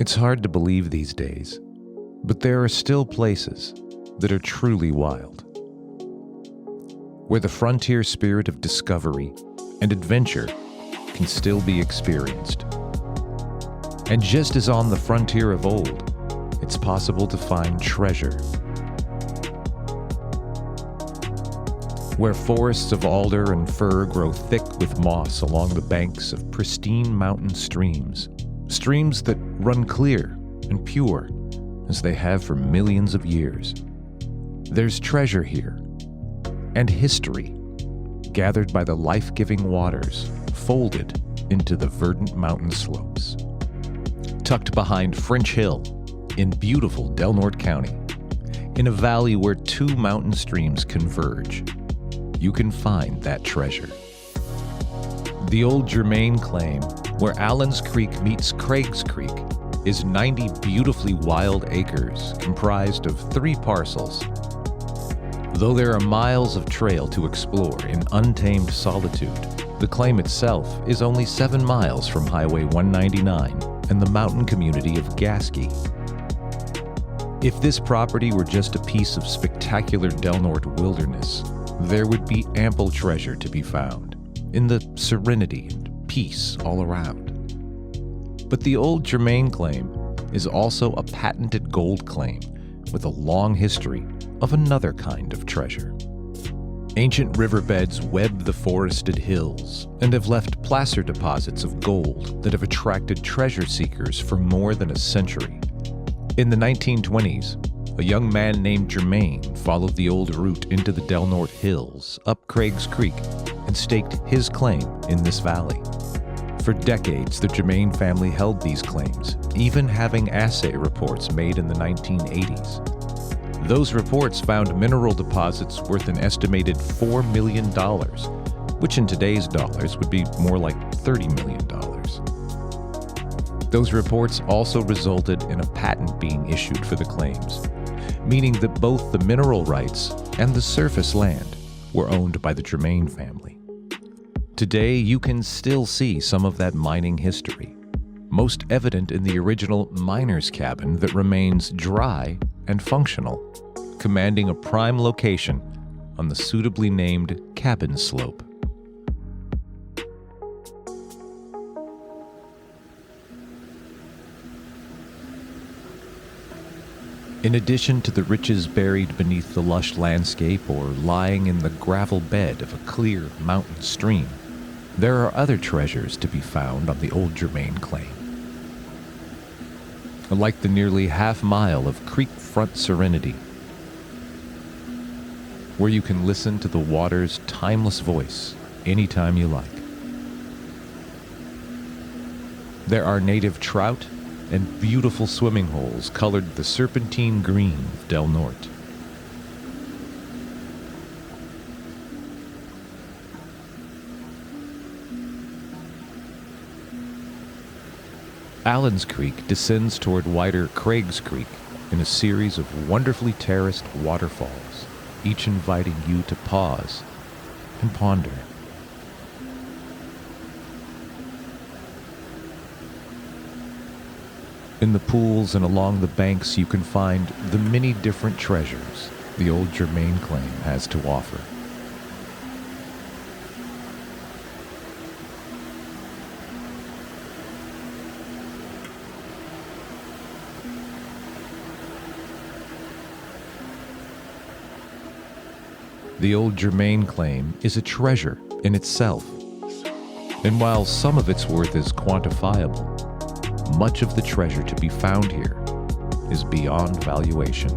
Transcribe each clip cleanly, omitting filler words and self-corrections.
It's hard to believe these days, but there are still places that are truly wild, where the frontier spirit of discovery and adventure can still be experienced. And just as on the frontier of old, it's possible to find treasure. Where forests of alder and fir grow thick with moss along the banks of pristine mountain streams that run clear and pure as they have for millions of years. There's treasure here, and history, gathered by the life-giving waters, folded into the verdant mountain slopes. Tucked behind French Hill in beautiful Del Norte County, in a valley where two mountain streams converge, you can find that treasure. The Old Germaine Claim, where Allen's Creek meets Craig's Creek, is 90 beautifully wild acres comprised of 3 parcels. Though there are miles of trail to explore in untamed solitude, the claim itself is only 7 miles from Highway 199 and the mountain community of Gasky. If this property were just a piece of spectacular Del Norte wilderness, there would be ample treasure to be found in the serenity and peace all around. But the Old Germaine Claim is also a patented gold claim with a long history of another kind of treasure. Ancient riverbeds web the forested hills and have left placer deposits of gold that have attracted treasure seekers for more than a century. In the 1920s, a young man named Germaine followed the old route into the Del Norte Hills, up Craig's Creek, and staked his claim in this valley. For decades, the Germaine family held these claims, even having assay reports made in the 1980s. Those reports found mineral deposits worth an estimated $4 million, which in today's dollars would be more like $30 million. Those reports also resulted in a patent being issued for the claims, meaning that both the mineral rights and the surface land were owned by the Germaine family. Today, you can still see some of that mining history, most evident in the original miner's cabin that remains dry and functional, commanding a prime location on the suitably named cabin slope. In addition to the riches buried beneath the lush landscape or lying in the gravel bed of a clear mountain stream, there are other treasures to be found on the Old Germaine Claim. Like the nearly half-mile of creek front serenity, where you can listen to the water's timeless voice anytime you like. There are native trout and beautiful swimming holes colored the serpentine green of Del Norte. Allen's Creek descends toward wider Craig's Creek in a series of wonderfully terraced waterfalls, each inviting you to pause and ponder. In the pools and along the banks, you can find the many different treasures the Old Germaine Claim has to offer. The Old Germaine Claim is a treasure in itself, and while some of its worth is quantifiable, much of the treasure to be found here is beyond valuation.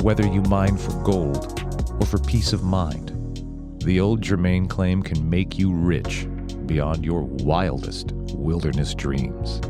Whether you mine for gold or for peace of mind, the Old Germaine Claim can make you rich beyond your wildest wilderness dreams.